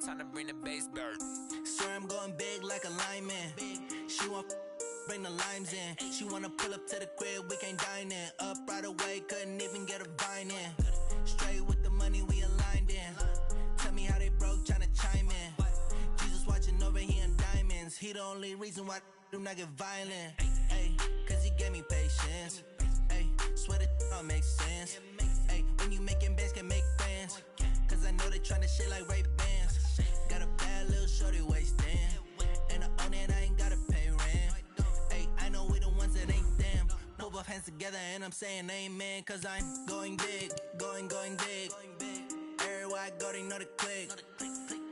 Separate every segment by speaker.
Speaker 1: Time to bring the bass bird.
Speaker 2: Swear I'm going big like a lineman. She want bring the limes in. She wanna pull up to the crib, we can't dine in. Up right away, couldn't even get a vine in. Straight with the money we aligned in. Tell me how they broke, tryna chime in. Jesus watching over here in diamonds. He the only reason why I do not get violent. Ay, cause he gave me patience. Ay, swear that all makes sense. Ay, when you making bands can make friends. Cause I know they tryna shit like Ray-Bans. Got a bad little shorty wasting. And I own it, I ain't gotta pay rent. Ay, I know we the ones that ain't them. Put both hands together and I'm saying amen. Cause I'm going big, going big. Everywhere I go, they know the click.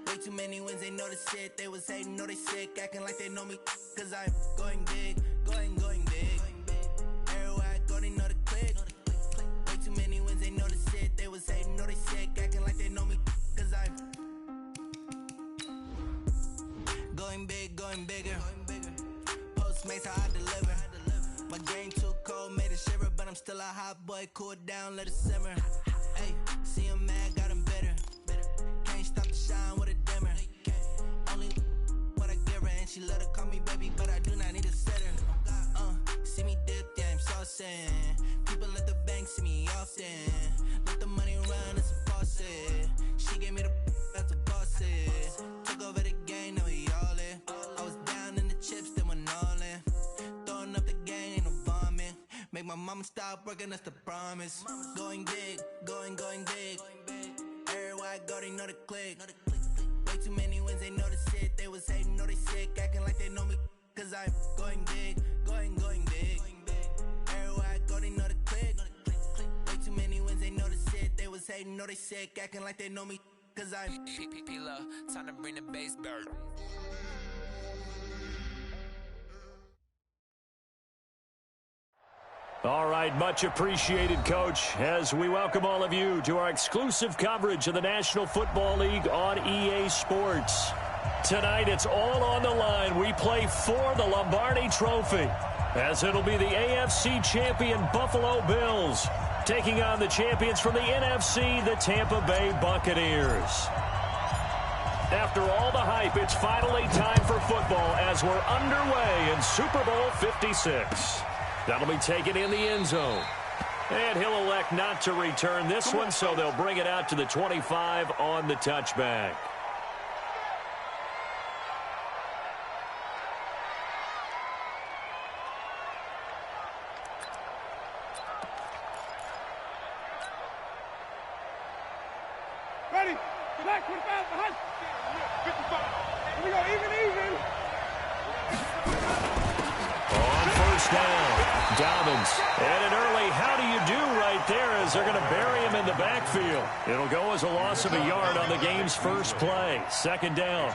Speaker 2: Way too many wins, they know the shit. They was hating, know they sick, acting like they know me. Cause I'm going big, going big. Everywhere I go, they know the click. Way too many wins, they know the shit. They was hating, know they sick, acting like they know me. Cause I'm going big, going bigger. Postmates how I deliver. My game too cold, made it shiver. But I'm still a hot boy, cool it down, let it simmer. Hey, see him mad, got him bitter. Can't stop the shine with a dimmer. Only what I give her, and she let her call me baby, but I do not need a sitter. See me dip, yeah, I'm saucing. People at the bank see me often. Let the money run, it's a faucet. She gave me the that's a faucet. Took over the game, now we all in. I was down in the chips, then went all in. Throwing up the game, ain't no bombing. Make my mama stop working, that's the promise. Going big, going big. Everywhere I go, they know the click. Way too many wins, they know the shit. They was hating, know they sick, acting like they know me. Cause I'm going big, going big. Everywhere I go, they know the click. Way too many wins, they know the shit. They was hating, know they sick, acting like they know me. Cause I'm
Speaker 1: time to bring the bass bird.
Speaker 3: All right, much appreciated, Coach, as we welcome all of you to our exclusive coverage of the National Football League on EA Sports. Tonight, it's all on the line. We play for the Lombardi Trophy, as it'll be the AFC champion Buffalo Bills taking on the champions from the NFC, the Tampa Bay Buccaneers. After all the hype, it's finally time for football as we're underway in Super Bowl 56. That'll be taken in the end zone. And he'll elect not to return this one, so they'll bring it out to the 25 on the touchback.
Speaker 4: Ready? Back, 25, behind. 55. Here we go, even.
Speaker 3: On first down, Dobbins. And an early how do you do right there as they're going to bury him in the backfield. It'll go as a loss of a yard on the game's first play. Second down.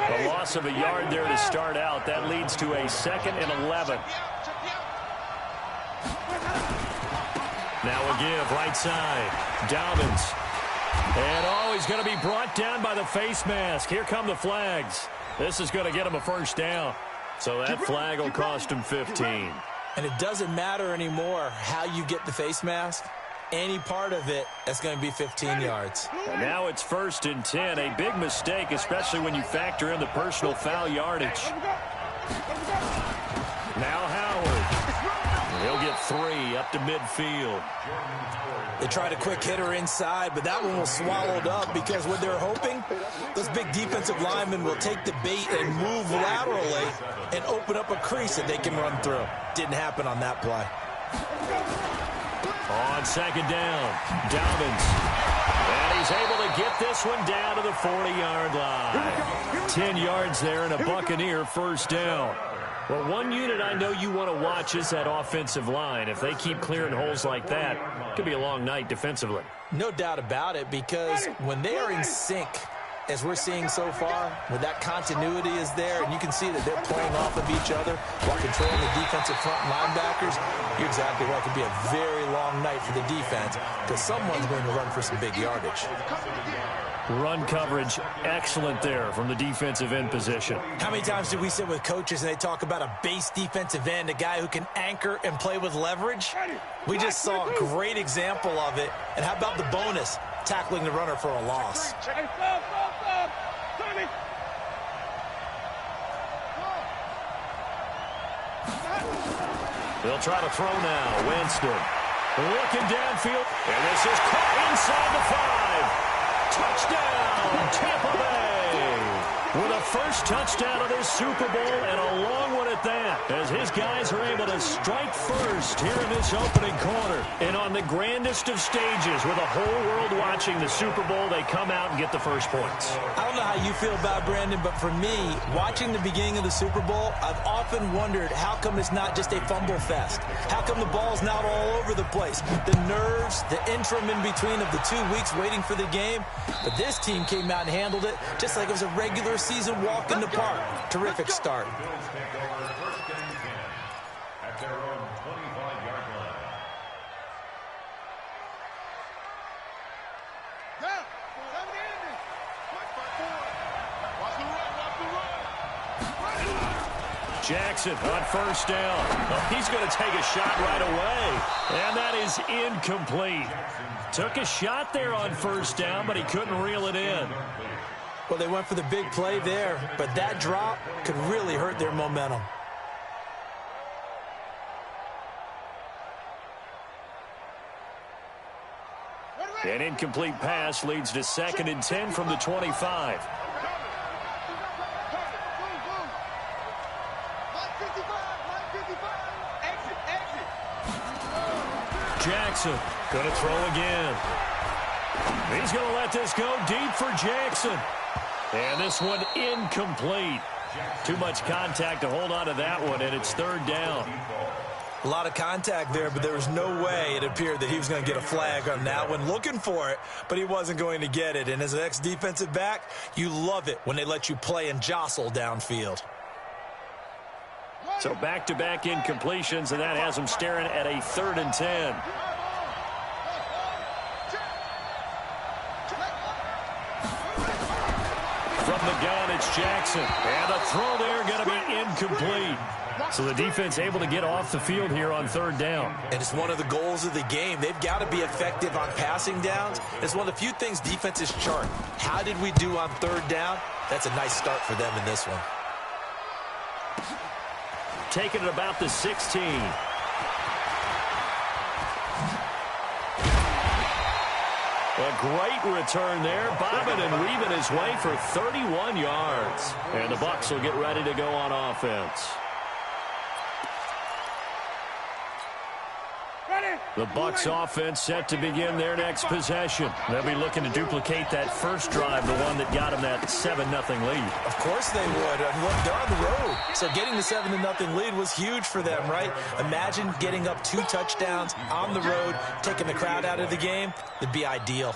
Speaker 3: A loss of a yard there to start out. That leads to a 2nd and 11. Now a give, right side. Dobbins. And, he's going to be brought down by the face mask. Here come the flags. This is going to get him a first down. So that flag will cost him 15.
Speaker 5: And it doesn't matter anymore how you get the face mask. Any part of it, that's going to be 15 yards.
Speaker 3: And now it's 1st and 10. A big mistake, especially when you factor in the personal foul yardage. Now Howard. He'll get 3 up to midfield.
Speaker 5: They tried a quick hitter inside, but that one was swallowed up because what they're hoping, those big defensive linemen will take the bait and move laterally and open up a crease that they can run through. Didn't happen on that play.
Speaker 3: On second down, Dobbins. And he's able to get this one down to the 40-yard line. 10 yards there and a Buccaneer first down. Well, one unit I know you want to watch is that offensive line. If they keep clearing holes like that, it could be a long night defensively.
Speaker 5: No doubt about it, because when they are in sync, as we're seeing so far, when that continuity is there, and you can see that they're playing off of each other while controlling the defensive front linebackers, you're exactly right. It could be a very long night for the defense because someone's going to run for some big yardage.
Speaker 3: Run coverage, excellent there from the defensive end position.
Speaker 5: How many times do we sit with coaches and they talk about a base defensive end, a guy who can anchor and play with leverage? We just saw a great example of it. And how about the bonus? tackling the runner for a loss.
Speaker 4: Hey, stop. Tommy.
Speaker 3: They'll try to throw now. Winston looking downfield. And this is caught inside the 5. Touchdown, Tampa Bay. With a first touchdown of this Super Bowl, and a long one at that, as his guys are able to strike first here in this opening quarter. And on the grandest of stages, with the whole world watching the Super Bowl, they come out and get the first points.
Speaker 5: I don't know how you feel about Brandon, but for me, watching the beginning of the Super Bowl, I've often wondered how come it's not just a fumble fest? How come the ball's not all over the place? The nerves, the interim in between of the 2 weeks waiting for the game. But this team came out and handled it just like it was a regular season walk in the park. Terrific start.
Speaker 6: At their own 25-yard line.
Speaker 3: Jackson on first down. Oh, he's going to take a shot right away. And that is incomplete. Took a shot there on first down, but he couldn't reel it in.
Speaker 5: Well, they went for the big play there, but that drop could really hurt their momentum.
Speaker 3: An incomplete pass leads to 2nd and 10 from the 25. Jackson going to throw again. He's going to let this go deep for Jackson. And this one incomplete. Too much contact to hold on to that one, and it's 3rd down.
Speaker 5: A lot of contact there, but there was no way it appeared that he was going to get a flag on that one. Looking for it, but he wasn't going to get it. And as an ex-defensive back, you love it when they let you play and jostle downfield.
Speaker 3: So back-to-back incompletions, and that has him staring at a 3rd and 10. From the gun, it's Jackson. And the throw there going to be incomplete. So the defense able to get off the field here on 3rd down.
Speaker 5: And it's one of the goals of the game. They've got to be effective on passing downs. It's one of the few things defenses chart. How did we do on 3rd down? That's a nice start for them in this one.
Speaker 3: Taking it about the 16. A great return there, bobbing and weaving his way for 31 yards. And the Bucs will get ready to go on offense. The Bucs offense set to begin their next possession. They'll be looking to duplicate that first drive, the one that got them that 7-0 lead.
Speaker 5: Of course they would. They're on the road. So getting the 7-0 lead was huge for them, right? Imagine getting up 2 touchdowns on the road, taking the crowd out of the game. It'd be ideal.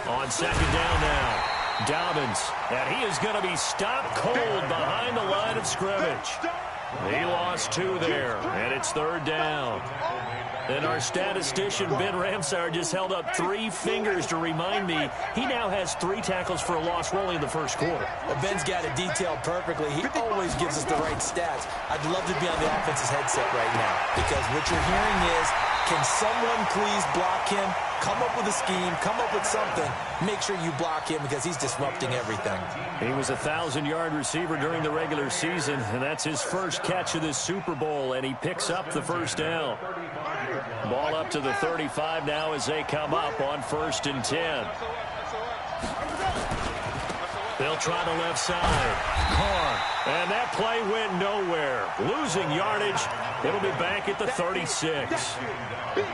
Speaker 3: On 2nd down now, Dobbins, and he is going to be stopped cold behind the line of scrimmage. He lost 2 there, and it's 3rd down. And our statistician, Ben Ramsar, just held up 3 fingers to remind me he now has 3 tackles for a loss rolling in the first quarter.
Speaker 5: Well, Ben's got it detailed perfectly. He always gives us the right stats. I'd love to be on the offense's headset right now, because what you're hearing is, can someone please block him? Come up with a scheme, come up with something. Make sure you block him because he's disrupting everything.
Speaker 3: He was a 1,000-yard receiver during the regular season, and that's his first catch of this Super Bowl, and he picks up the first down. Ball up to the 35 now as they come up on 1st and 10. They'll try the left side. Carr, and that play went nowhere. Losing yardage. It'll be back at the 36.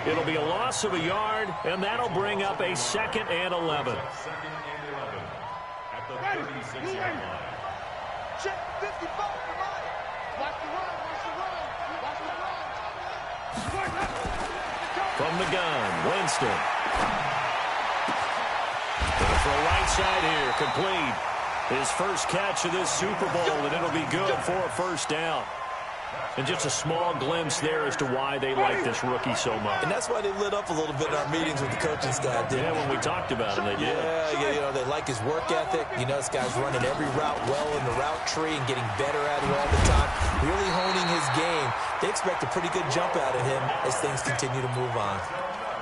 Speaker 3: It'll be a loss of a yard, and that'll bring up a 2nd and 11.
Speaker 6: At the 36-yard line.
Speaker 4: Check 55. Watch the run.
Speaker 3: From the gun, Winston. Gonna throw right side here, complete. His first catch of this Super Bowl, and it'll be good for a first down. And just a small glimpse there as to why they like this rookie so much.
Speaker 5: And that's why they lit up a little bit in our meetings with the coaching staff, didn't
Speaker 3: Yeah, when we talked about him, they did.
Speaker 5: Yeah, they like his work ethic. This guy's running every route well in the route tree and getting better at it all the time, really honing his game. They expect a pretty good jump out of him as things continue to move on.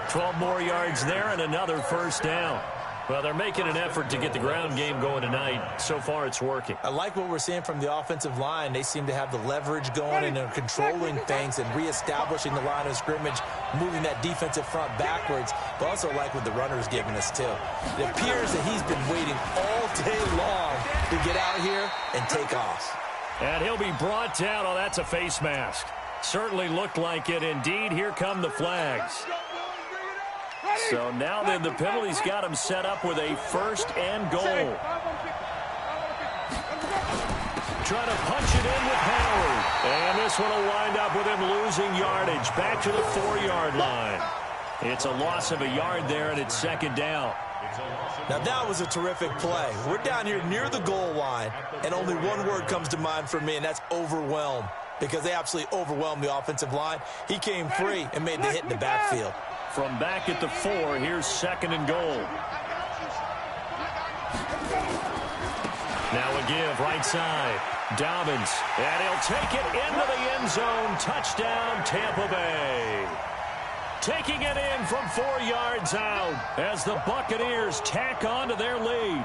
Speaker 3: 12 more yards there and another first down. Well, they're making an effort to get the ground game going tonight. So far, it's working.
Speaker 5: I like what we're seeing from the offensive line. They seem to have the leverage going and are controlling things and reestablishing the line of scrimmage, moving that defensive front backwards. But also like what the runner's giving us, too. It appears that he's been waiting all day long to get out here and take off.
Speaker 3: And he'll be brought down. Oh, that's a face mask. Certainly looked like it. Indeed, here come the flags. So now then the penalty's got him set up with a first and goal. Trying to punch it in with Howard. And this one will wind up with him losing yardage. Back to the 4-yard line. It's a loss of a yard there, and it's second down.
Speaker 5: Now that was a terrific play. We're down here near the goal line, and only one word comes to mind for me, and that's overwhelmed. Because they absolutely overwhelmed the offensive line. He came free and made the hit in the backfield.
Speaker 3: From back at the 4, here's second and goal. Now a give, right side. Dobbins, and he'll take it into the end zone. Touchdown, Tampa Bay. Taking it in from 4 yards out as the Buccaneers tack on to their lead.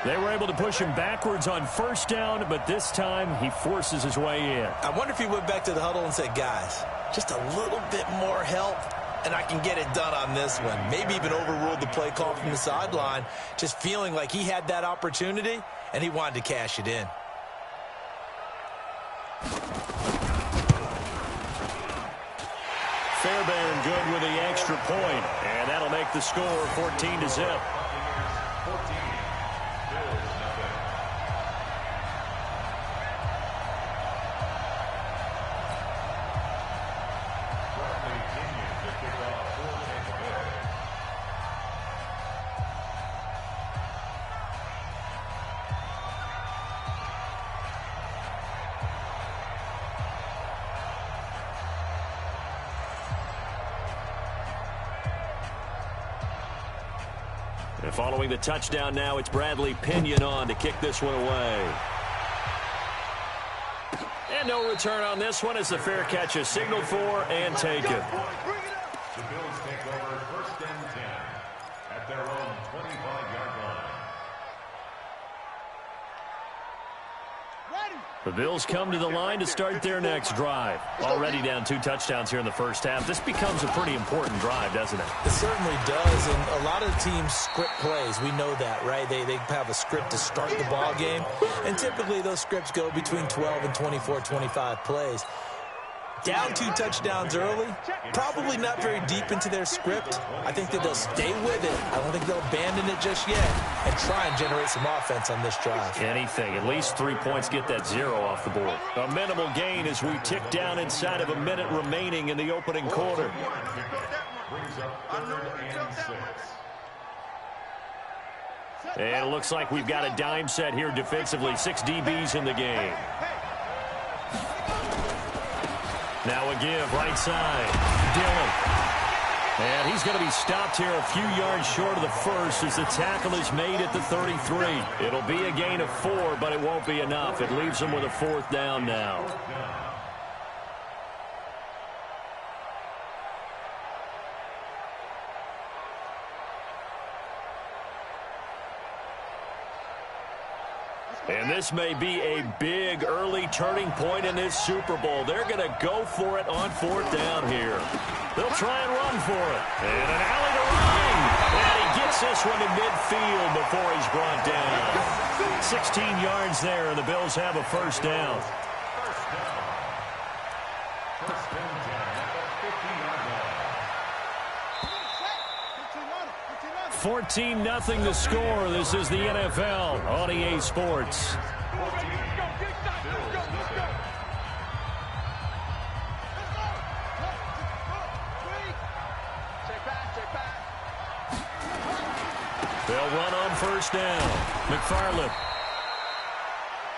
Speaker 3: They were able to push him backwards on first down, but this time he forces his way in.
Speaker 5: I wonder if he went back to the huddle and said, guys, just a little bit more help, and I can get it done on this one. Maybe even overruled the play call from the sideline, just feeling like he had that opportunity, and he wanted to cash it in.
Speaker 3: Fairbairn good with the extra point, and that'll make the score 14-0. And following the touchdown now, it's Bradley Pinion on to kick this one away. And no return on this one as the fair catch is signaled for and taken.
Speaker 6: The Bills take over first and 10 at their own 25-yard line.
Speaker 3: The Bills come to the line to start their next drive. Already down 2 touchdowns here in the first half. This becomes a pretty important drive, doesn't it?
Speaker 5: It certainly does, and a lot of teams script plays. We know that, right? They have a script to start the ball game, and typically those scripts go between 12 and 24, 25 plays. Down 2 touchdowns early, probably not very deep into their script. I think that they'll stay with it. I don't think they'll abandon it just yet and try and generate some offense on this drive.
Speaker 3: Anything. At least 3 points, get that 0 off the board. A minimal gain as we tick down inside of a minute remaining in the opening quarter.
Speaker 6: Brings up 3rd and 6.
Speaker 3: And it looks like we've got a dime set here defensively. 6 DBs in the game. Now a give, right side. Dillon. And he's going to be stopped here a few yards short of the first as the tackle is made at the 33. It'll be a gain of 4, but it won't be enough. It leaves him with a 4th down now. And this may be a big early turning point in this Super Bowl. They're going to go for it on 4th down here. They'll try and run for it. And an alley to run. And he gets this one to midfield before he's brought down. 16 yards there, and the Bills have a first down.
Speaker 6: First and 10 at the 50-yard line.
Speaker 3: 14-0 the score. This is the NFL on EA Sports. They'll run on first down. McFarland.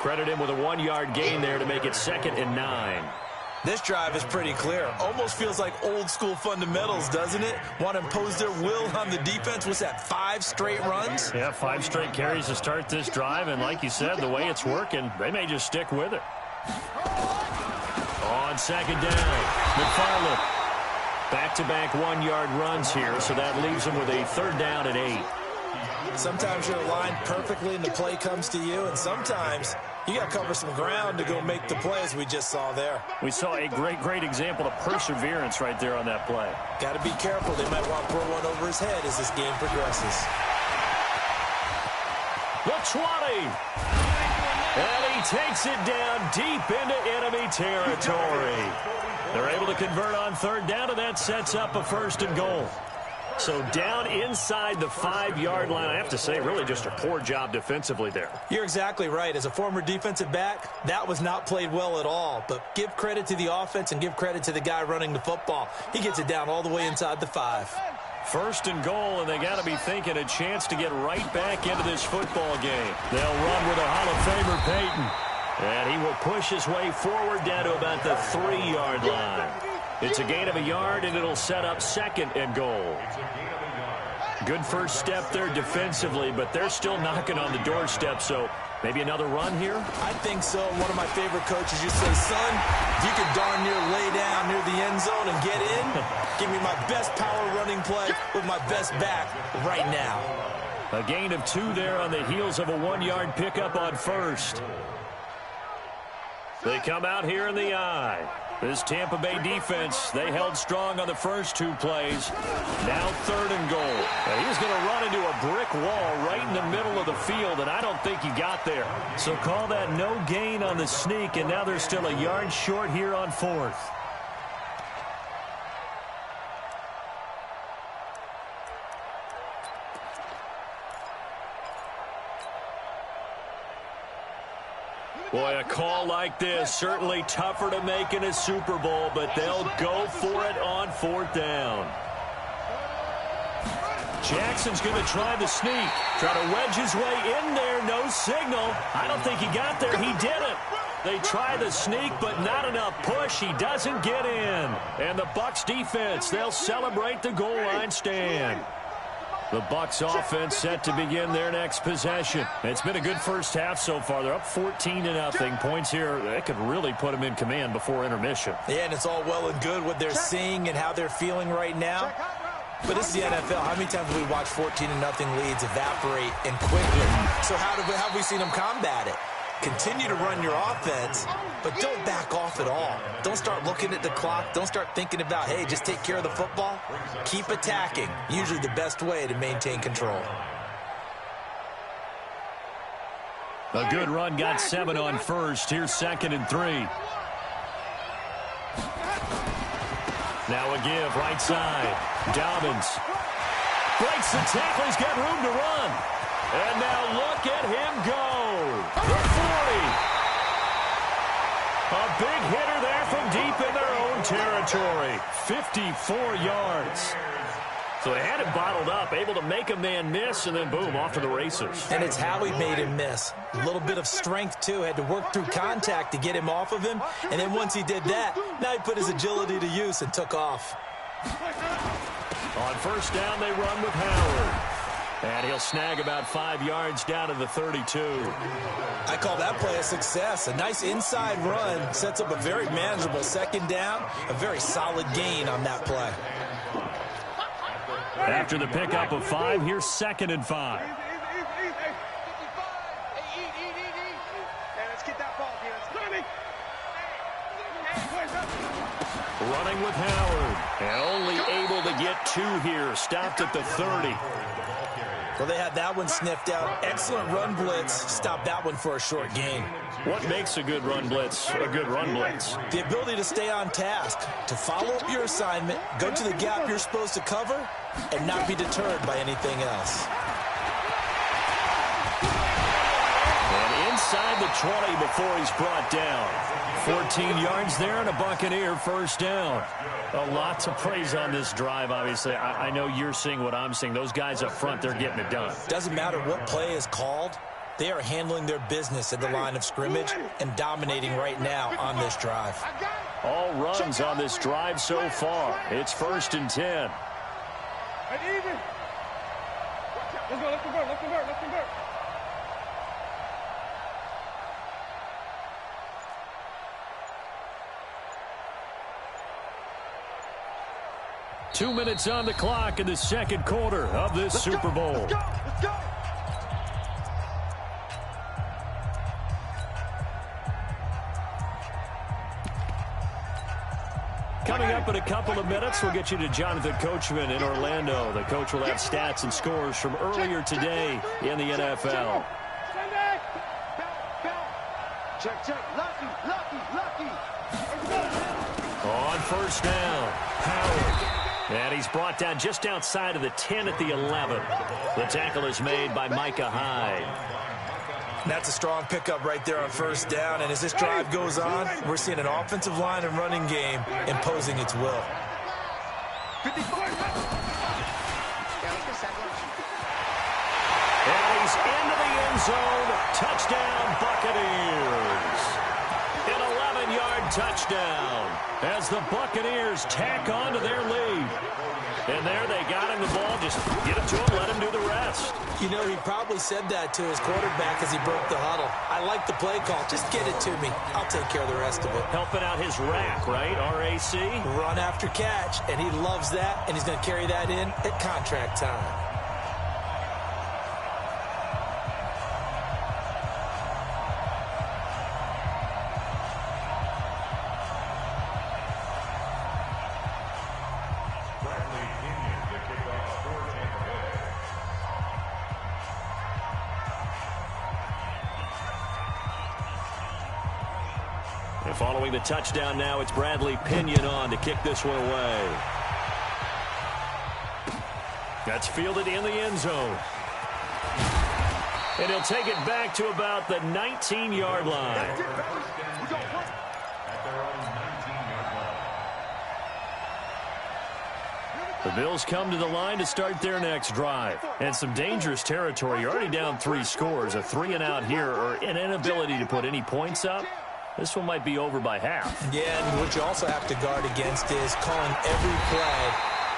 Speaker 3: Credit him with a 1-yard gain there to make it 2nd and 9.
Speaker 5: This drive is pretty clear. Almost feels like old-school fundamentals, doesn't it? Want to impose their will on the defense. What's that, 5 straight runs?
Speaker 3: Yeah, 5 straight carries to start this drive, and like you said, the way it's working, they may just stick with it. On 2nd down, McFarland. Back-to-back 1-yard runs here, so that leaves them with a 3rd down and 8.
Speaker 5: Sometimes you're aligned perfectly and the play comes to you, and sometimes you got to cover some ground to go make the play, as we just saw there.
Speaker 3: We saw a great example of perseverance right there on that play.
Speaker 5: Got to be careful. They might want to throw one over his head as this game progresses.
Speaker 3: The 20. And he takes it down deep into enemy territory. They're able to convert on 3rd down, and that sets up a 1st and goal. So down inside the 5-yard line. I have to say, really just a poor job defensively there.
Speaker 5: You're exactly right. As a former defensive back, that was not played well at all. But give credit to the offense and give credit to the guy running the football. He gets it down all the way inside the 5.
Speaker 3: 1st and goal, and they got to be thinking a chance to get right back into this football game. They'll run with a Hall of Famer, Peyton. And he will push his way forward down to about the 3-yard line. It's a gain of a yard, and it'll set up 2nd and goal. Good first step there defensively, but they're still knocking on the doorstep, so maybe another run here?
Speaker 5: I think so. One of my favorite coaches used to say, son, if you could darn near lay down near the end zone and get in, give me my best power running play with my best back right now.
Speaker 3: A gain of 2 there on the heels of a 1-yard pickup on 1st. They come out here in the eye. This Tampa Bay defense, they held strong on the first 2 plays. Now 3rd and goal. And he's going to run into a brick wall right in the middle of the field, and I don't think he got there. So call that no gain on the sneak, and now they're still a yard short here on 4th. Boy, a call like this, certainly tougher to make in a Super Bowl, but they'll go for it on 4th down. Jackson's going to try the sneak, try to wedge his way in there, no signal. I don't think he got there. He didn't. They try the sneak, but not enough push. He doesn't get in. And the Bucs defense, they'll celebrate the goal line stand. The Bucs offense set to begin their next possession. It's been a good first half so far. They're up 14-0. Points here, that could really put them in command before intermission.
Speaker 5: Yeah, and it's all well and good what they're seeing and how they're feeling right now. But this is the NFL. How many times have we watched 14-0 leads evaporate and quickly? So how have we seen them combat it? Continue to run your offense, but don't back off at all. Don't start looking at the clock. Don't start thinking about, hey, just take care of the football. Keep attacking. Usually the best way to maintain control.
Speaker 3: A good run got 7 on 1st. Here's 2nd and 3. Now a give, right side. Dobbins breaks the tackle. He's got room to run. And now look at him go. The 40. A big hitter there from deep in their own territory. 54 yards. So they had him bottled up, able to make a man miss, and then boom, off to the races.
Speaker 5: And it's how he made him miss. A little bit of strength, too. Had to work through contact to get him off of him. And then once he did that, now he put his agility to use and took off.
Speaker 3: On 1st down, they run with Howard. And he'll snag about 5 yards down to the 32.
Speaker 5: I call that play a success. A nice inside run sets up a very manageable 2nd down. A very solid gain on that play.
Speaker 3: After the pickup of 5, here's 2nd and 5. Running with Howard. And only able to get 2 here. Stopped at the 30.
Speaker 5: Well, they had that one sniffed out. Excellent run blitz. Stopped that one for a short gain.
Speaker 3: What makes a good run blitz a good run blitz?
Speaker 5: The ability to stay on task, to follow up your assignment, go to the gap you're supposed to cover, and not be deterred by anything else.
Speaker 3: And inside the 20 before he's brought down. 14 yards there and a Buccaneer 1st down. A lot to praise on this drive, obviously. I know you're seeing what I'm seeing. Those guys up front, they're getting it done.
Speaker 5: Doesn't matter what play is called. They are handling their business at the line of scrimmage and dominating right now on this drive.
Speaker 3: All runs on this drive so far. It's 1st and 10.
Speaker 4: Let's go, let's convert, let's convert, let's convert.
Speaker 3: Two minutes on the clock in the second quarter of this Super Bowl.
Speaker 4: Let's go, let's go.
Speaker 3: Coming up in a couple of minutes, we'll get you to Jonathan Coachman in Orlando. The coach will have stats and scores from earlier today in the NFL.
Speaker 4: Check, check. Lucky, lucky, lucky.
Speaker 3: On first down, Howard. And he's brought down just outside of the 10 at the 11. The tackle is made by Micah Hyde.
Speaker 5: That's a strong pickup right there on first down. And as this drive goes on, we're seeing an offensive line and running game imposing its will.
Speaker 3: And he's into the end zone. Touchdown, Buccaneers. An 11-yard touchdown as the Buccaneers tack on to their lead. And there they got him the ball. Just get it to him, let him do the rest.
Speaker 5: You know, he probably said that to his quarterback as he broke the huddle. I like the play call. Just get it to me. I'll take care of the rest of it.
Speaker 3: Helping out his rack, right? RAC?
Speaker 5: Run after catch, and he loves that, and he's going to carry that in at contract time.
Speaker 3: Following the touchdown now, it's Bradley Pinion on to kick this one away. That's fielded in the end zone. And he'll take it back to about the 19-yard line. The Bills come to the line to start their next drive. And some dangerous territory. You're already down 3 scores. A 3-and-out here or an inability to put any points up. This one might be over by half. Yeah, and what you also have to guard against is calling every play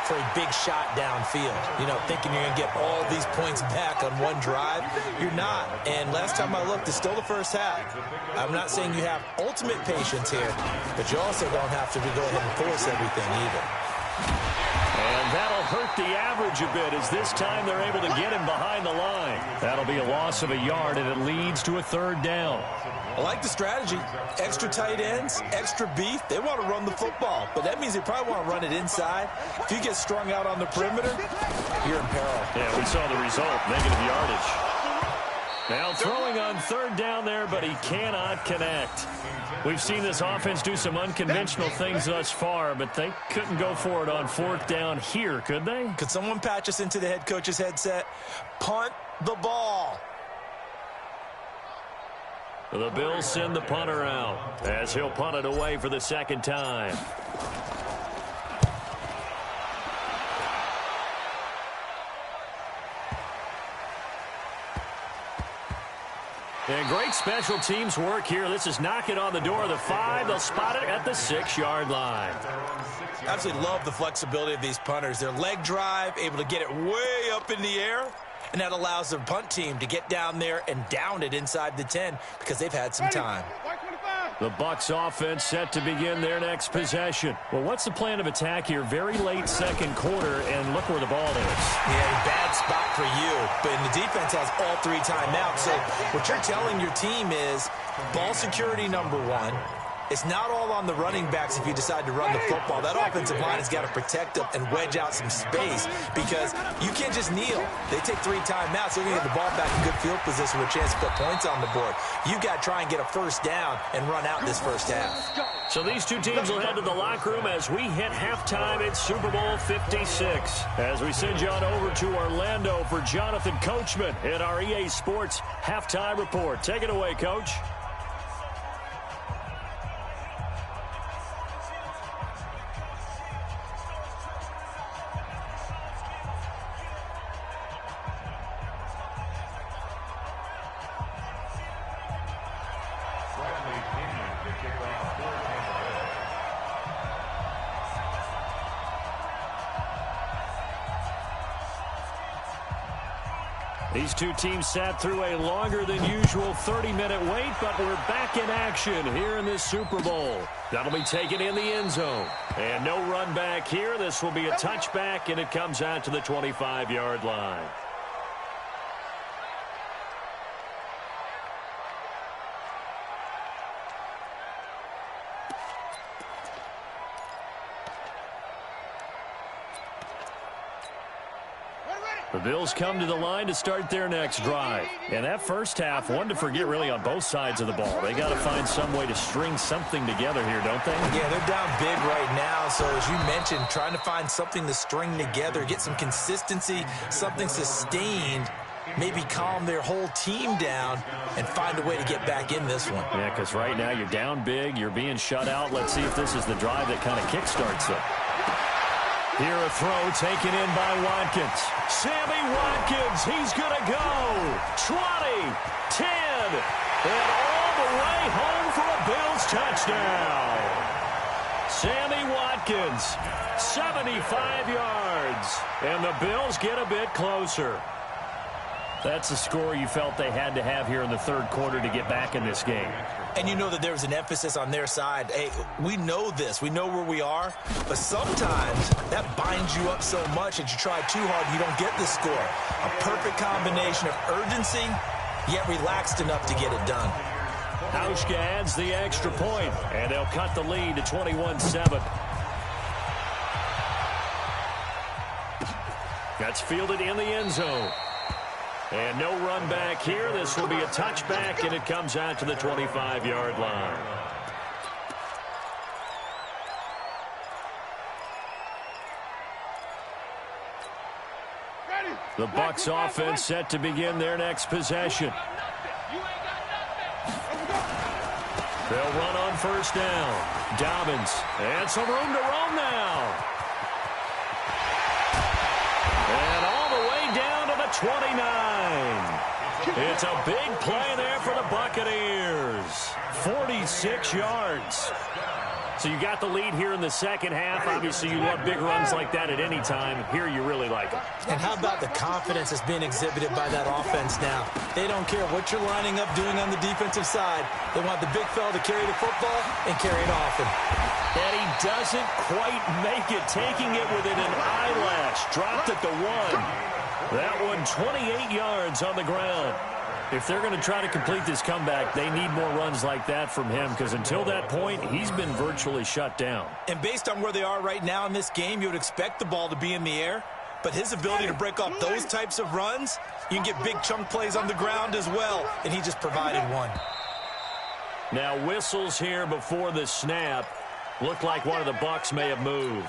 Speaker 3: for a big shot downfield. You know, thinking you're going to get all these points back on one drive. You're not. And last time I looked, it's still the first half. I'm not saying you have ultimate patience here, but you also don't have to go ahead and force everything either. And that'll hurt the average a bit as this time they're able to get him behind the line. That'll be a loss of a yard, and it leads to a 3rd down. I like the strategy. Extra tight ends, extra beef. They want to run the football, but that means they probably want to run it inside. If you get strung out on the perimeter, you're in peril. Yeah, we saw the result, negative yardage. Now throwing on 3rd down there, but he cannot connect. We've seen this offense do some unconventional things thus far, but they couldn't go for it on 4th down here, could they? Could someone patch us into the head coach's headset? Punt the ball. The Bills send the punter out as he'll punt it away for the 2nd time. And great special teams work here. This is knocking on the door of the 5. They'll spot it at the 6-yard line. Absolutely love the flexibility of these punters. Their leg drive, able to get it way up in the air. And that allows the punt team to get down there and down it inside the 10 because they've had some time. The Bucs offense set to begin their next possession. Well, what's the plan of attack here? Very late 2nd quarter, and look where the ball is. Yeah, bad spot for you. But the defense has all 3 timeouts. So what you're telling your team is ball security number 1. It's not all on the running backs if you decide to run the football. That offensive line has got to protect them and wedge out some space because you can't just kneel. They take 3 timeouts. They're going to get the ball back in good field position with a chance to put points on the board. You got to try and get a 1st down and run out this 1st half. So these two teams will head to the locker room as we hit halftime in Super Bowl 56. As we send you on over to Orlando for Jonathan Coachman in our EA Sports Halftime Report. Take it away, Coach. These two teams sat through a longer than usual 30-minute wait, but we're back in action here in this Super Bowl. That'll be taken in the end zone. And no run back here. This will be a touchback, and it comes out to the 25-yard line. The Bills come to the line to start their next drive. And that first half, one to forget really on both sides of the ball. They got to find some way to string something together here, don't they?
Speaker 5: Yeah, they're down big right now. So as you mentioned, trying to find something to string together, get some consistency, something sustained, maybe calm their whole team down and find a way to get back in this one.
Speaker 3: Yeah, because right now you're down big, you're being shut out. Let's see if this is the drive that kind of kickstarts them. Here a throw taken in by Watkins. Sammy Watkins, he's going to go. 20, 10, and all the way home for a Bills touchdown. Sammy Watkins, 75 yards, and the Bills get a bit closer. That's the score you felt they had to have here in the third quarter to get back in this game.
Speaker 5: And you know that there's an emphasis on their side. Hey, we know this. We know where we are. But sometimes that binds you up so much that you try too hard, you don't get the score. A perfect combination of urgency, yet relaxed enough to get it done.
Speaker 3: Hauschka adds the extra point, and they'll cut the lead to 21-7. That's fielded in the end zone. And no run back here. This will be a touchback, and it comes out to the 25-yard line. The Bucs offense set to begin their next possession. They'll run on first down. Dobbins, and some room to roam now. And all the way down to the 29. It's a big play there for the Buccaneers. 46 yards. So you got the lead here in the second half. Obviously, you love big runs like that at any time. Here you really like it.
Speaker 5: And how about the confidence that's being exhibited by that offense now? They don't care what you're lining up doing on the defensive side. They want the big fella to carry the football and carry it often.
Speaker 3: And he doesn't quite make it, taking it within an eyelash. Dropped at the 1. That one 28 yards on the ground. If they're going to try to complete this comeback, they need more runs like that from him, because until that point, he's been virtually shut down.
Speaker 5: And based on where they are right now in this game, you would expect the ball to be in the air. But his ability to break off those types of runs, you can get big chunk plays on the ground as well, and he just provided one.
Speaker 3: Now whistles here before the snap. Looked like one of the Bucs may have moved.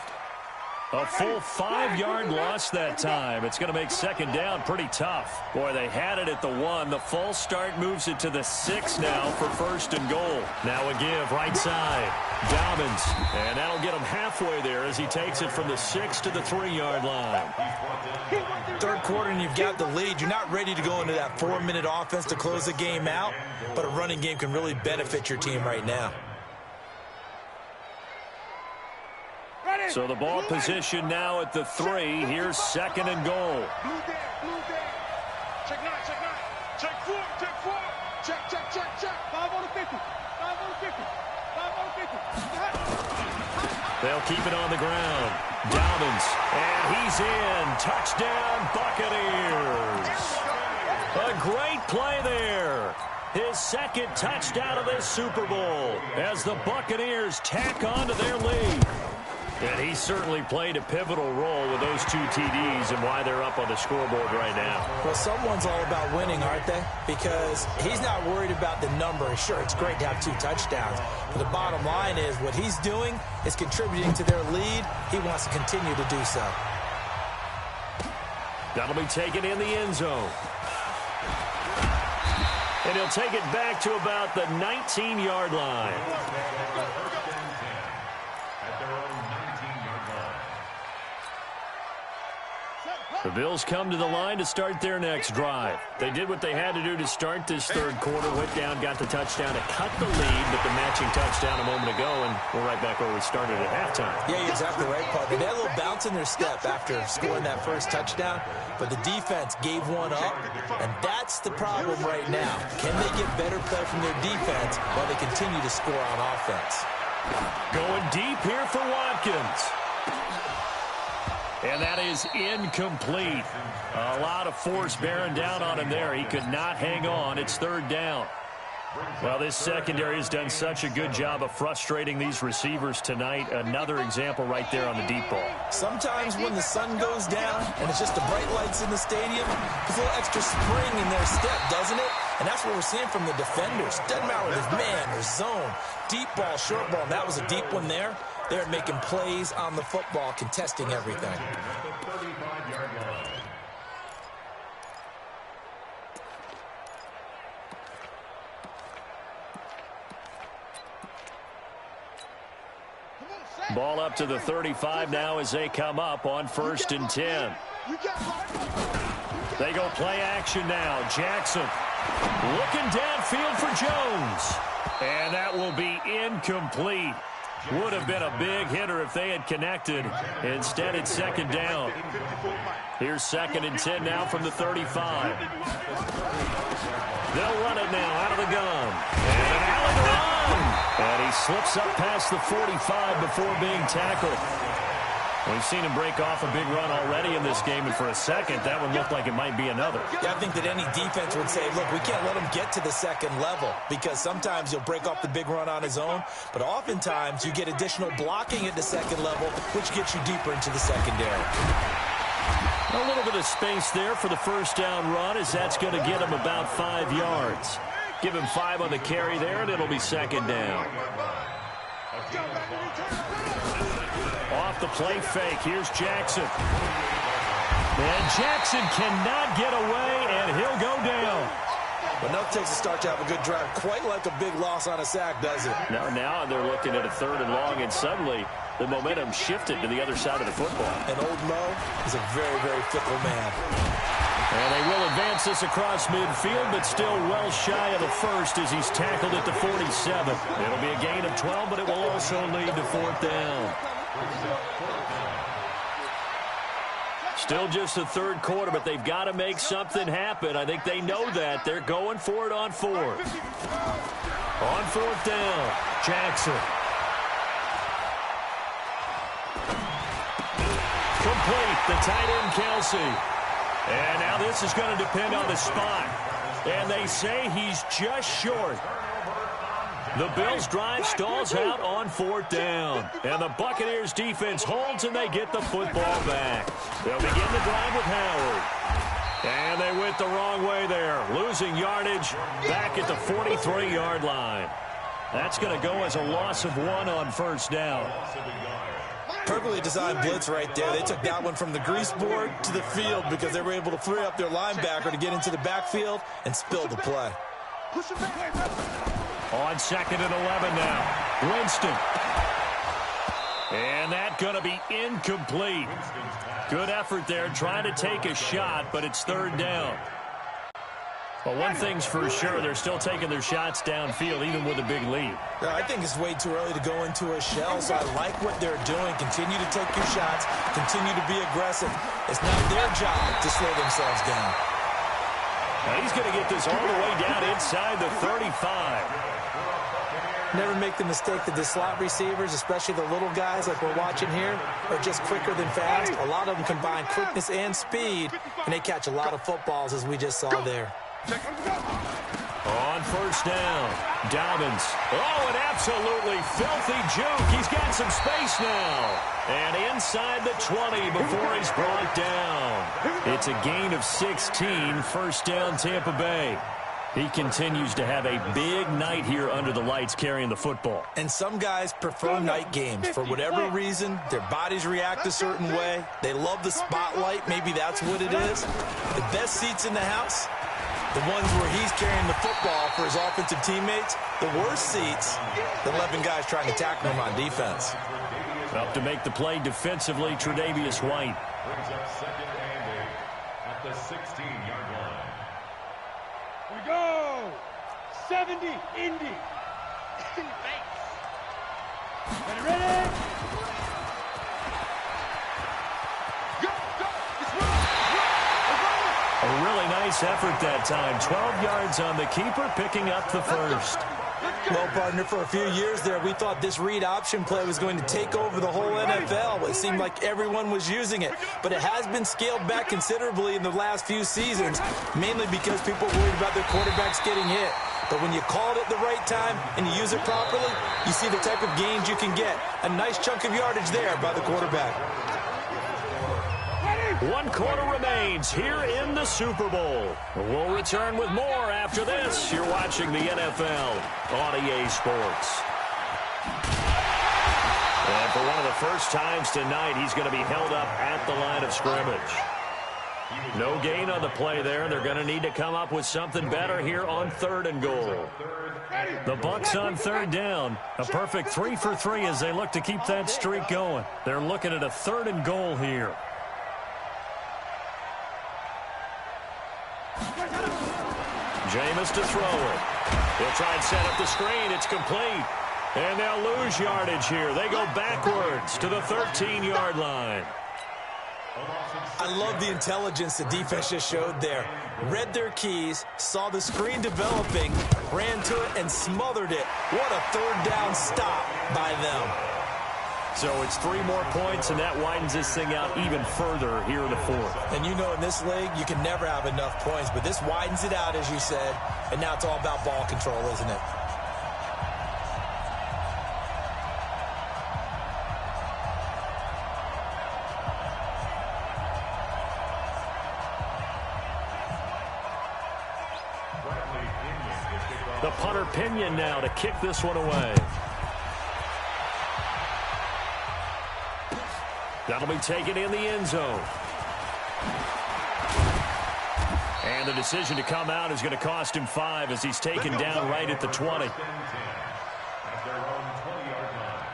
Speaker 3: A full 5-yard loss that time. It's going to make second down pretty tough. Boy, they had it at the 1. The false start moves it to the 6 now for first and goal. Now a give right side. Dobbins. And that'll get him halfway there as he takes it from the 6 to the 3-yard line.
Speaker 5: Third quarter and you've got the lead. You're not ready to go into that 4-minute offense to close the game out. But a running game can really benefit your team right now.
Speaker 3: So the ball position now at the 3. Here's second and goal.
Speaker 4: Check 9, check 9. Check 4, check 4. Check, check, check, check. 5 on the 50. 5 on the 50. 5 on the 50.
Speaker 3: They'll keep it on the ground. Dobbins, and he's in. Touchdown, Buccaneers. A great play there. His second touchdown of this Super Bowl as the Buccaneers tack on to their lead. And he certainly played a pivotal role with those 2 TDs and why they're up on the scoreboard right now.
Speaker 5: Well, someone's all about winning, aren't they? Because he's not worried about the number. Sure, it's great to have 2 touchdowns. But the bottom line is what he's doing is contributing to their lead. He wants to continue to do so.
Speaker 3: That'll be taken in the end zone. And he'll take it back to about the 19-yard line. The Bills come to the line to start their next drive. They did what they had to do to start this third quarter. Went down, got the touchdown to cut the lead, but the matching touchdown a moment ago, and we're right back where we started at halftime.
Speaker 5: Yeah, you're exactly right, partner. They had a little bounce in their step after scoring that first touchdown, but the defense gave one up, and that's the problem right now. Can they get better play from their defense while they continue to score on offense?
Speaker 3: Going deep here for Watkins. And that is incomplete. A lot of force bearing down on him there. He could not hang on. It's third down. Well, this secondary has done such a good job of frustrating these receivers tonight. Another example right there on the deep ball.
Speaker 5: Sometimes when the sun goes down and it's just the bright lights in the stadium, there's a little extra spring in their step, doesn't it? And that's what we're seeing from the defenders. Doesn't matter if it's man or zone, deep ball, short ball. That was a deep one there. They're making plays on the football, contesting everything.
Speaker 3: Ball up to the 35 now as they come up on 1st and 10. They go play action now. Jackson looking downfield for Jones. And that will be incomplete. Would have been a big hitter if they had connected. Instead, it's second down. Here's 2nd and 10 now from the 35. They'll run it now out of the gun. And an alley run. And he slips up past the 45 before being tackled. We've seen him break off a big run already in this game, and for a second, that one looked like it might be another.
Speaker 5: Yeah, I think that any defense would say, look, we can't let him get to the second level, because sometimes he'll break off the big run on his own, but oftentimes you get additional blocking at the second level, which gets you deeper into the secondary.
Speaker 3: A little bit of space there for the first down run, as that's going to get him about 5 yards. Give him 5 on the carry there, and it'll be second down. Off the play fake, here's Jackson. And Jackson cannot get away, and he'll go down.
Speaker 5: But no, it takes a start to have a good drive. Quite like a big loss on a sack, does it?
Speaker 3: Now they're looking at a 3rd and long, and suddenly the momentum shifted to the other side of the football.
Speaker 5: And old Mo is a very, very fickle man.
Speaker 3: And they will advance this across midfield, but still well shy of the first as he's tackled at the 47. It'll be a gain of 12, but it will also lead to 4th down. Still just the third quarter, but they've got to make something happen. I think they know that. They're going for it on 4th. On 4th down, Jackson. Complete, the tight end, Kelsey. And now this is going to depend on the spot. And they say he's just short. The Bills' drive stalls out on 4th down. And the Buccaneers' defense holds, and they get the football back. They'll begin the drive with Howard. And they went the wrong way there, losing yardage back at the 43-yard line. That's going to go as a loss of 1 on 1st down.
Speaker 5: Perfectly designed blitz right there. They took that one from the grease board to the field because they were able to free up their linebacker to get into the backfield and spill the play.
Speaker 3: On 2nd and 11 now, Winston. And that's going to be incomplete. Good effort there, trying to take a shot, but it's 3rd down. Well, one thing's for sure, they're still taking their shots downfield, even with a big lead.
Speaker 5: I think it's way too early to go into a shell, so I like what they're doing. Continue to take your shots. Continue to be aggressive. It's not their job to slow themselves down.
Speaker 3: Now he's going to get this all the way down inside the 35.
Speaker 5: Never make the mistake that the slot receivers, especially the little guys like we're watching here, are just quicker than fast. A lot of them combine quickness and speed, and they catch a lot of footballs, as we just saw there.
Speaker 3: On 1st down, Dobbins. Oh, an absolutely filthy juke. He's got some space now. And inside the 20 before he's brought down. It's a gain of 16, 1st down Tampa Bay. He continues to have a big night here under the lights carrying the football.
Speaker 5: And some guys prefer night games. For whatever reason, their bodies react a certain way. They love the spotlight. Maybe that's what it is. The best seats in the house, the ones where he's carrying the football for his offensive teammates. The worst seats, the 11 guys trying to tackle him on defense.
Speaker 3: Up to make the play defensively, Tre'Davious White.
Speaker 6: the 16-yard line.
Speaker 4: We go. 70, Indy. Ready? Go, go. It's
Speaker 3: A really nice effort that time. 12 yards on the keeper, picking up the first.
Speaker 5: Well, partner, for a few years there, we thought this read option play was going to take over the whole NFL. It seemed like everyone was using it, but it has been scaled back considerably in the last few seasons, mainly because people worried about their quarterbacks getting hit. But when you call it at the right time and you use it properly, you see the type of gains you can get. A nice chunk of yardage there by the quarterback.
Speaker 3: 1 quarter remains here in the Super Bowl. We'll return with more after this. You're watching the NFL on EA Sports. And for one of the first times tonight, he's going to be held up at the line of scrimmage. No gain on the play there. They're going to need to come up with something better here on 3rd and goal. The Bucs on 3rd down. A perfect 3 for 3 as they look to keep that streak going. They're looking at a 3rd and goal here. Jameis to throw it. He'll try and set up the screen. It's complete. And they'll lose yardage here. They go backwards to the 13-yard line.
Speaker 5: I love the intelligence the defense just showed there. Read their keys, saw the screen developing, ran to it, and smothered it. What a 3rd down stop by them.
Speaker 3: So it's 3 more points, and that widens this thing out even further here in the 4th.
Speaker 5: And you know in this league, you can never have enough points, but this widens it out, as you said, and now it's all about ball control, isn't it?
Speaker 3: The punter Pinion now to kick this one away. That'll be taken in the end zone. And the decision to come out is going to cost him 5 as he's taken down right at the 20.
Speaker 6: At their own 20-yard line.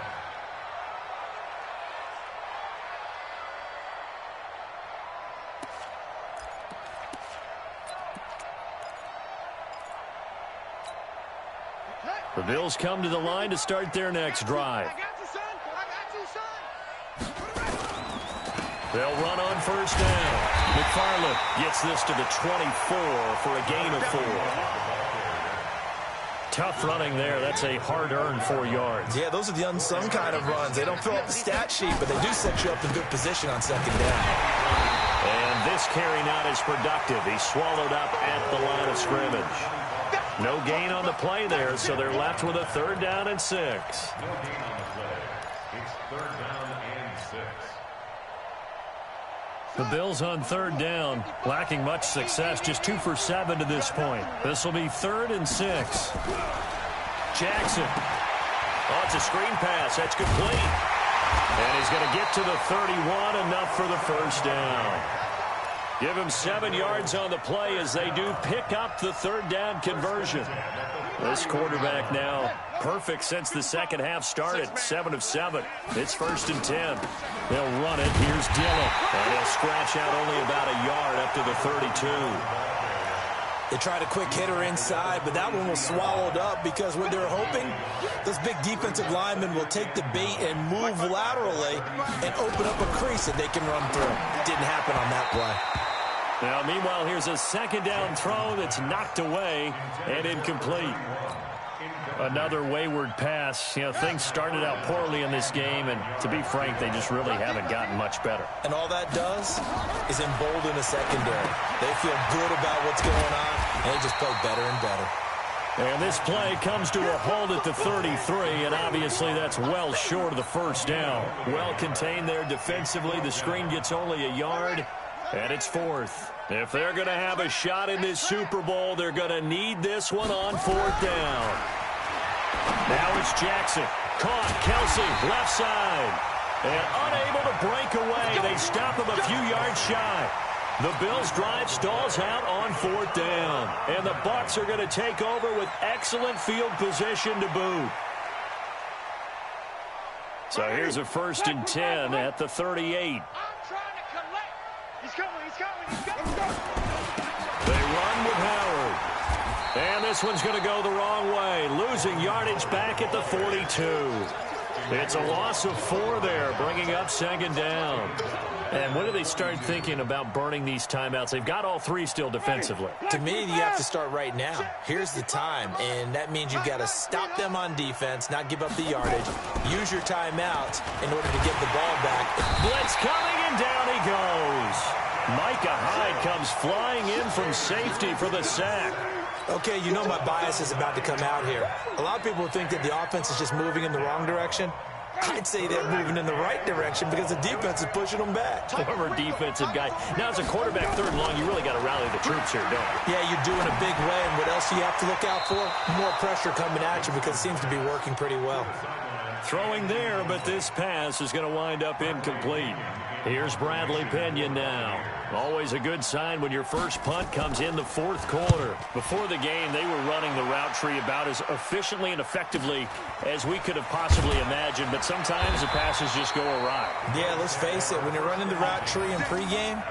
Speaker 3: The Bills come to the line to start their next drive. They'll run on 1st down. McFarland gets this to the 24 for a gain of 4. Tough running there. That's a hard-earned 4 yards.
Speaker 5: Yeah, those are the unsung kind of runs. They don't fill up the stat sheet, but they do set you up in good position on 2nd down.
Speaker 3: And this carry not as productive. He's swallowed up at the line of scrimmage. No gain on the play there, so they're left with a 3rd down and 6.
Speaker 6: No gain on the play. It's 3rd down and 6.
Speaker 3: The Bills on 3rd down, lacking much success, just 2 for 7 to this point. This will be 3rd and 6. Jackson. Oh, it's a screen pass. That's complete. And he's going to get to the 31, enough for the 1st down. Give him 7 yards on the play as they do pick up the 3rd down conversion. This quarterback now perfect since the second half started. 7 of 7. It's 1st and 10. They'll run it. Here's Dillon. And he'll scratch out only about a yard up to the 32.
Speaker 5: They tried a quick hitter inside, but that one was swallowed up because what they're hoping, those big defensive linemen will take the bait and move laterally and open up a crease that they can run through. Didn't happen on that play.
Speaker 3: Now, meanwhile, here's a 2nd down throw that's knocked away and incomplete. Another wayward pass. You know, things started out poorly in this game, and to be frank, they just really haven't gotten much better.
Speaker 5: And all that does is embolden the secondary. They feel good about what's going on, and they just play better and better.
Speaker 3: And this play comes to a halt at the 33, and obviously that's well short of the 1st down. Well contained there defensively. The screen gets only a yard, and it's 4th. If they're going to have a shot in this Super Bowl, they're going to need this one on 4th down. Now it's Jackson. Caught. Kelsey, left side. And unable to break away. They stop him a few yards shy. The Bills' drive stalls out on 4th down. And the Bucs are going to take over with excellent field position to boot. So here's a 1st and 10 at the 38.
Speaker 4: I'm trying to collect. He's coming.
Speaker 3: They run with Howard. And this one's going to go the wrong way. Losing yardage back at the 42. It's a loss of 4 there, bringing up second down. And when do they start thinking about burning these timeouts? They've got all 3 still defensively.
Speaker 5: To me, you have to start right now. Here's the time, and that means you've got to stop them on defense, not give up the yardage. Use your timeouts in order to get the ball back.
Speaker 3: Blitz coming, and down he goes. Micah Hyde comes flying in from safety for the sack.
Speaker 5: Okay, you know my bias is about to come out here. A lot of people think that the offense is just moving in the wrong direction. I'd say they're moving in the right direction because the defense is pushing them back.
Speaker 3: Former defensive guy. Now, as a quarterback, 3rd and long, you really got to rally the troops here, don't you?
Speaker 5: Yeah, you're doing a big way, and what else do you have to look out for? More pressure coming at you because it seems to be working pretty well.
Speaker 3: Throwing there, but this pass is going to wind up incomplete. Here's Bradley Pena now. Always a good sign when your first punt comes in the 4th quarter. Before the game, they were running the route tree about as efficiently and effectively as we could have possibly imagined, but sometimes the passes just go awry.
Speaker 5: Yeah, let's face it. When you're running the route tree in pregame,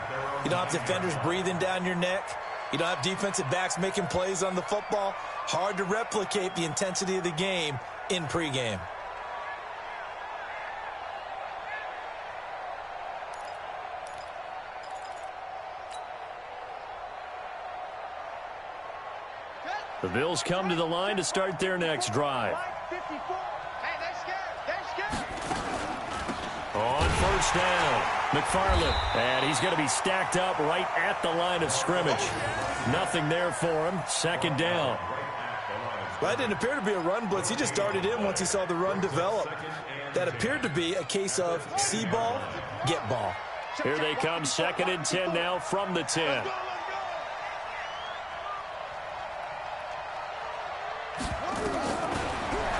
Speaker 5: you don't have defenders breathing down your neck. You don't have defensive backs making plays on the football. Hard to replicate the intensity of the game in pregame.
Speaker 3: The Bills come to the line to start their next drive. On first down, McFarland, and he's going to be stacked up right at the line of scrimmage. Nothing there for him. Second down.
Speaker 5: Well, that didn't appear to be a run blitz. He just darted in once he saw the run develop. That appeared to be a case of see ball, get ball.
Speaker 3: Here they come, 2nd and 10 now from the 10.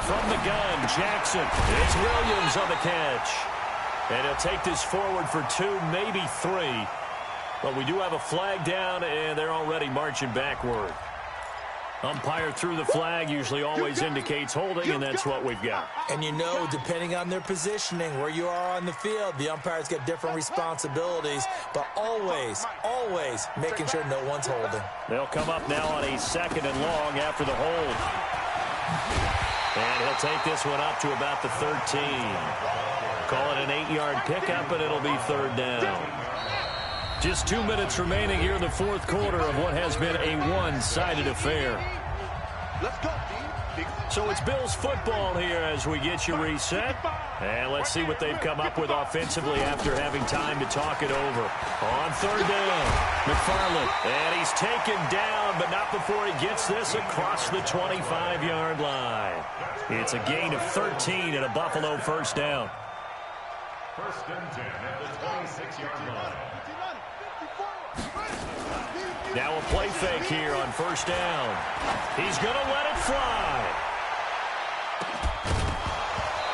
Speaker 3: From the gun, Jackson. It's Williams on the catch. And he'll take this forward for 2, maybe 3. But we do have a flag down, and they're already marching backward. Umpire threw the flag, usually always indicates holding, and that's what we've got.
Speaker 5: And you know, depending on their positioning, where you are on the field, the umpires get different responsibilities, but always, always making sure no one's holding.
Speaker 3: They'll come up now on a 2nd and long after the hold. And he'll take this one up to about the 13. Call it an 8-yard pickup, and it'll be 3rd down. Just 2 minutes remaining here in the 4th quarter of what has been a one-sided affair. So it's Bills football here as we get you reset. And let's see what they've come up with offensively after having time to talk it over. On 3rd down, McFarland. And he's taken down, but not before he gets this across the 25-yard line. It's a gain of 13 and a Buffalo first down.
Speaker 6: 1st and 10 at the 26-yard line.
Speaker 3: Now a play fake here on 1st down. He's going to let it fly.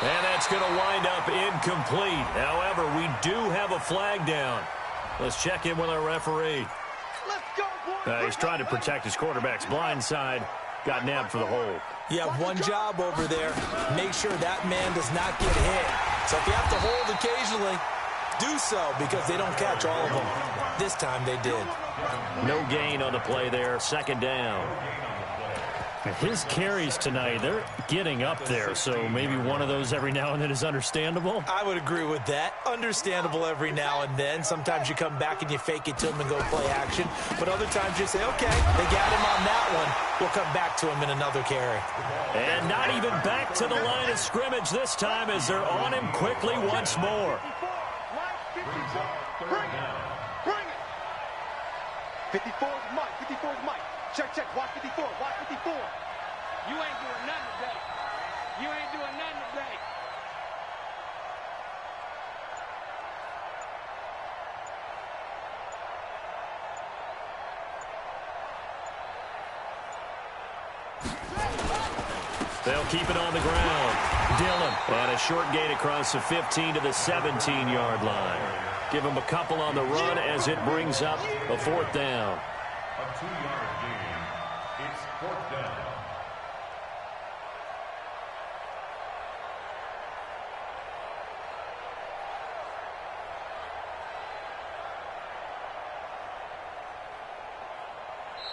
Speaker 3: And that's going to wind up incomplete. However, we do have a flag down. Let's check in with our referee. He's trying to protect his quarterback's blind side. Got nabbed for the hold.
Speaker 5: You have one job over there. Make sure that man does not get hit. So if you have to hold occasionally, do so because they don't catch all of them. This time they did.
Speaker 3: No gain on the play there. 2nd down. His carries tonight, they're getting up there, so maybe one of those every now and then is understandable.
Speaker 5: I would agree with that. Understandable every now and then. Sometimes you come back and you fake it to him and go play action. But other times you say, okay, they got him on that one. We'll come back to him in another carry.
Speaker 3: And not even back to the line of scrimmage this time as they're on him quickly once more.
Speaker 4: Bring it. 54 is Mike. 54 is Mike. Check. Watch 54. Watch 54.
Speaker 7: You ain't doing nothing today. You ain't doing nothing today.
Speaker 3: They'll keep it on the ground. Dillon, and a short gain across the 15 to the 17-yard line. Give him a couple on the run as it brings up a 4th down.
Speaker 6: A 2-yard gain. It's 4th down.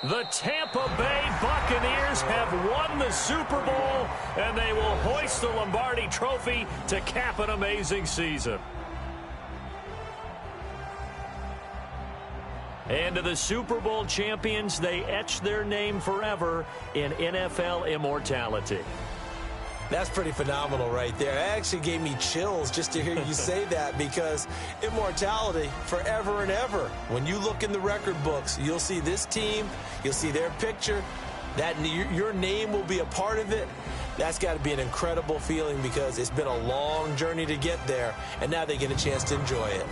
Speaker 3: The Tampa Bay Buccaneers have won the Super Bowl, and they will hoist the Lombardi Trophy to cap an amazing season. And to the Super Bowl champions, they etch their name forever in NFL immortality.
Speaker 5: That's pretty phenomenal right there. It actually gave me chills just to hear you say that, because immortality forever and ever. When you look in the record books, you'll see this team, you'll see their picture, that your name will be a part of it. That's got to be an incredible feeling, because it's been a long journey to get there, and now they get a chance to enjoy it.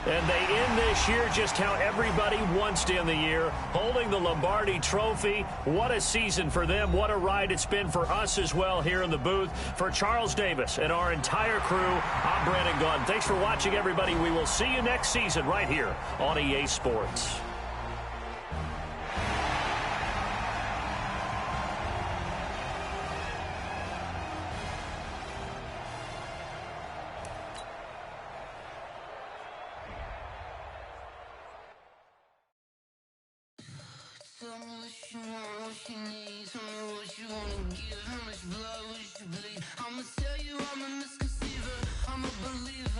Speaker 3: And they end this year just how everybody wants to end the year, holding the Lombardi Trophy. What a season for them. What a ride it's been for us as well here in the booth. For Charles Davis and our entire crew, I'm Brandon Gunn. Thanks for watching, everybody. We will see you next season right here on EA Sports.
Speaker 2: Tell me what you want, what you need. Tell me what you wanna give. How much blood would you bleed? I'ma tell you I'm a misconceiver. I'm a believer.